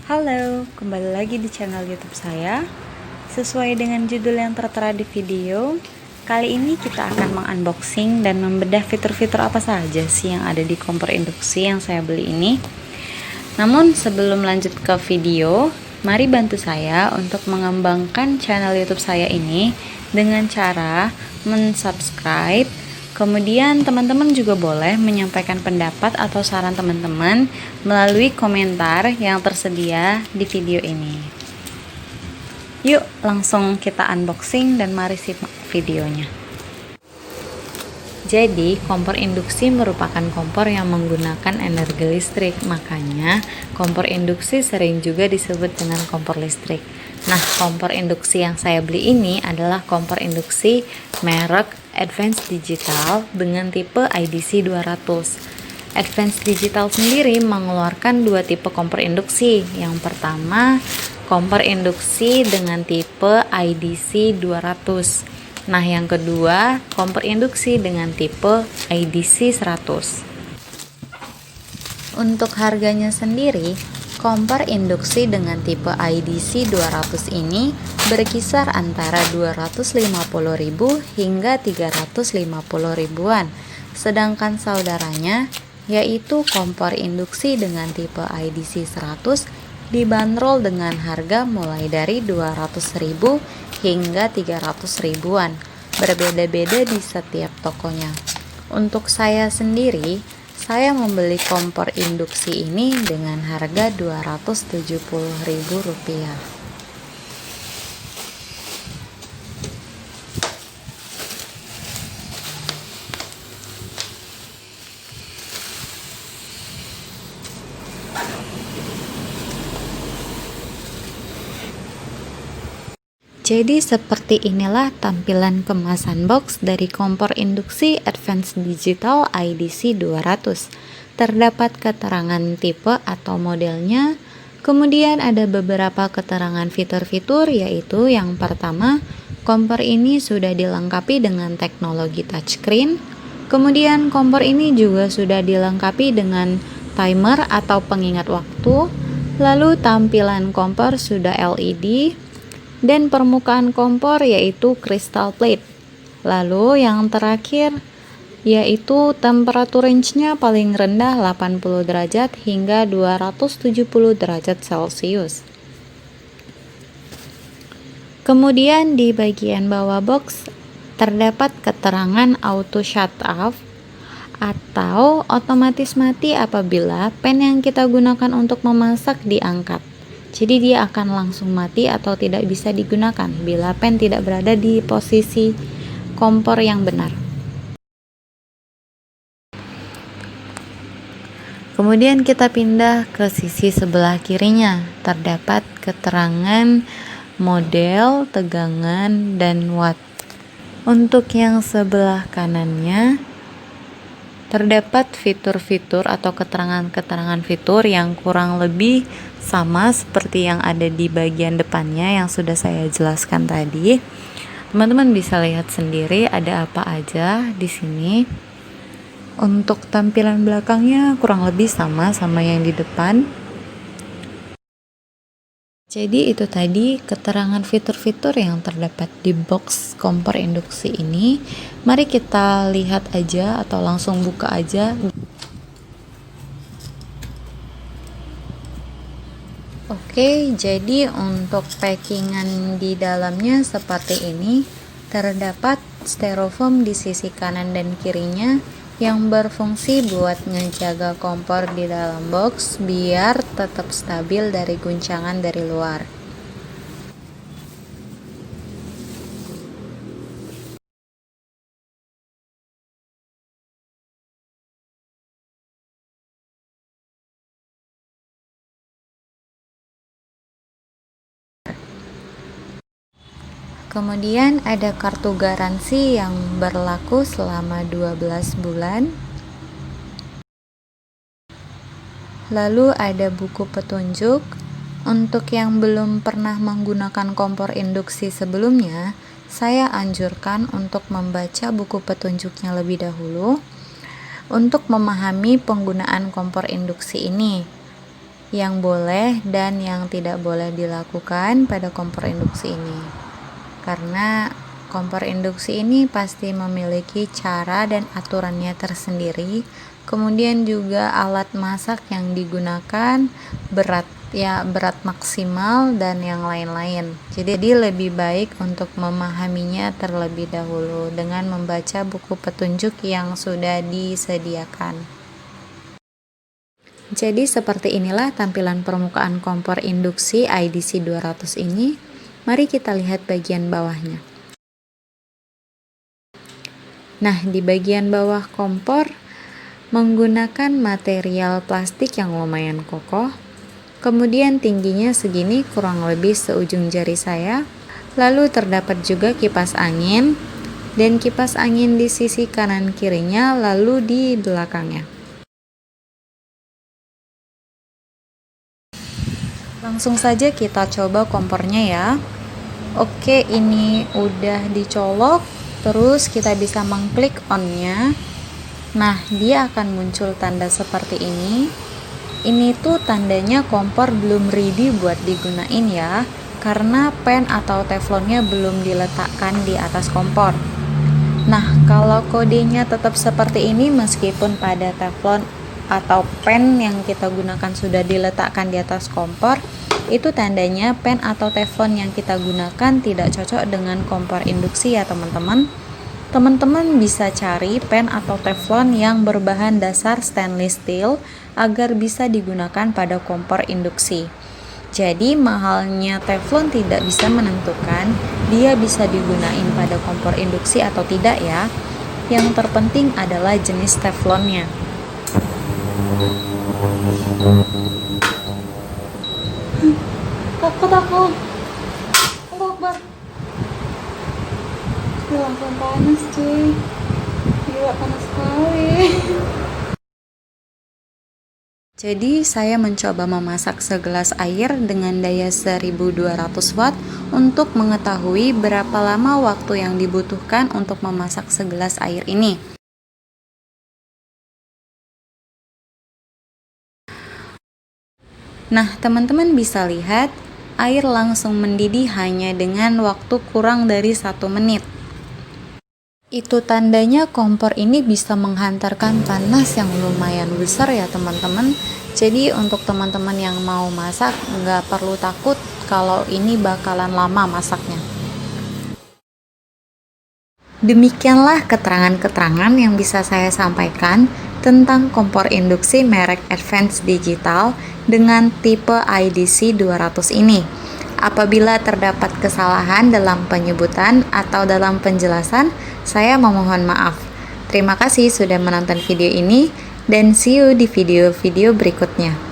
Halo, kembali lagi di channel YouTube saya. Sesuai dengan judul yang tertera di video, kali ini kita akan mengunboxing dan membedah fitur-fitur apa saja sih yang ada di kompor induksi yang saya beli ini. Namun sebelum lanjut ke video, mari bantu saya untuk mengembangkan channel YouTube saya ini dengan cara mensubscribe. Kemudian teman-teman juga boleh menyampaikan pendapat atau saran teman-teman melalui komentar yang tersedia di video ini. Yuk langsung kita unboxing dan mari simak videonya. Jadi kompor induksi merupakan kompor yang menggunakan energi listrik, makanya kompor induksi sering juga disebut dengan kompor listrik. Nah, kompor induksi yang saya beli ini adalah kompor induksi merek Advanced Digital dengan tipe IDC 200. Advanced Digital sendiri mengeluarkan dua tipe kompor induksi. Yang pertama, kompor induksi dengan tipe IDC 200. Nah, yang kedua, kompor induksi dengan tipe IDC 100. Untuk harganya sendiri, kompor induksi dengan tipe IDC 200 ini berkisar antara 250.000 hingga 350 ribuan. Sedangkan saudaranya, yaitu kompor induksi dengan tipe IDC 100 dibanderol dengan harga mulai dari 200.000 hingga 300 ribuan, berbeda-beda di setiap tokonya. Untuk saya sendiri, saya membeli kompor induksi ini dengan harga Rp270.000. Jadi seperti inilah tampilan kemasan box dari kompor induksi Advanced Digital IDC 200. Terdapat keterangan tipe atau modelnya, kemudian ada beberapa keterangan fitur-fitur, yaitu yang pertama, kompor ini sudah dilengkapi dengan teknologi touchscreen. Kemudian kompor ini juga sudah dilengkapi dengan timer atau pengingat waktu. Lalu tampilan kompor sudah LED. Dan permukaan kompor yaitu crystal plate. Lalu yang terakhir yaitu temperatur range-nya paling rendah 80 derajat hingga 270 derajat Celcius. Kemudian di bagian bawah box terdapat keterangan auto shut off atau otomatis mati apabila pan yang kita gunakan untuk memasak diangkat. Jadi dia akan langsung mati atau tidak bisa digunakan bila pan tidak berada di posisi kompor yang benar. Kemudian kita pindah ke sisi sebelah kirinya. Terdapat keterangan model, tegangan, dan watt. Untuk yang sebelah kanannya terdapat fitur-fitur atau keterangan-keterangan fitur yang kurang lebih sama seperti yang ada di bagian depannya yang sudah saya jelaskan tadi. Teman-teman bisa lihat sendiri ada apa aja di sini. Untuk tampilan belakangnya kurang lebih sama yang di depan. Jadi itu tadi keterangan fitur-fitur yang terdapat di box kompor induksi ini. Mari kita lihat aja atau langsung buka aja. Oke, jadi untuk packingan di dalamnya seperti ini. Terdapat styrofoam di sisi kanan dan kirinya yang berfungsi buat ngejaga kompor di dalam box biar tetap stabil dari guncangan dari luar. Kemudian ada kartu garansi yang berlaku selama 12 bulan. Lalu ada buku petunjuk. Untuk yang belum pernah menggunakan kompor induksi sebelumnya, saya anjurkan untuk membaca buku petunjuknya lebih dahulu untuk memahami penggunaan kompor induksi ini. yang boleh dan yang tidak boleh dilakukan pada kompor induksi ini. Karena kompor induksi ini pasti memiliki cara dan aturannya tersendiri. Kemudian juga alat masak yang digunakan, berat maksimal dan yang lain-lain. Jadi lebih baik untuk memahaminya terlebih dahulu dengan membaca buku petunjuk yang sudah disediakan. Jadi seperti inilah tampilan permukaan kompor induksi IDC 200 ini. Mari kita lihat bagian bawahnya. Nah, di bagian bawah kompor menggunakan material plastik yang lumayan kokoh. Kemudian tingginya segini, kurang lebih seujung jari saya. Lalu terdapat juga kipas angin, dan kipas angin di sisi kanan kirinya, lalu di belakangnya. Langsung saja kita coba kompornya ya. Oke, ini udah dicolok, terus kita bisa mengklik on-nya. Nah, dia akan muncul tanda seperti ini. Ini tuh tandanya kompor belum ready buat digunain ya, karena pen atau teflonnya belum diletakkan di atas kompor. Nah, kalau kodenya tetap seperti ini meskipun pada teflon atau pen yang kita gunakan sudah diletakkan di atas kompor, itu tandanya pen atau teflon yang kita gunakan tidak cocok dengan kompor induksi ya teman-teman. Teman-teman bisa cari pen atau teflon yang berbahan dasar stainless steel agar bisa digunakan pada kompor induksi. Jadi mahalnya teflon tidak bisa menentukan dia bisa digunain pada kompor induksi atau tidak ya. Yang terpenting adalah jenis teflonnya. Takut aku. Allah Akbar. Langsung panas cuy. Gila, panas sekali. Jadi saya mencoba memasak segelas air dengan daya 1200 watt untuk mengetahui berapa lama waktu yang dibutuhkan untuk memasak segelas air ini. Nah, teman-teman bisa lihat air langsung mendidih hanya dengan waktu kurang dari 1 menit. Itu tandanya kompor ini bisa menghantarkan panas yang lumayan besar ya teman-teman. Jadi untuk teman-teman yang mau masak nggak perlu takut kalau ini bakalan lama masaknya. Demikianlah keterangan-keterangan yang bisa saya sampaikan tentang kompor induksi merek Advance Digital dengan tipe IDC 200 ini. Apabila terdapat kesalahan dalam penyebutan atau dalam penjelasan, saya memohon maaf. Terima kasih sudah menonton video ini dan see you di video-video berikutnya.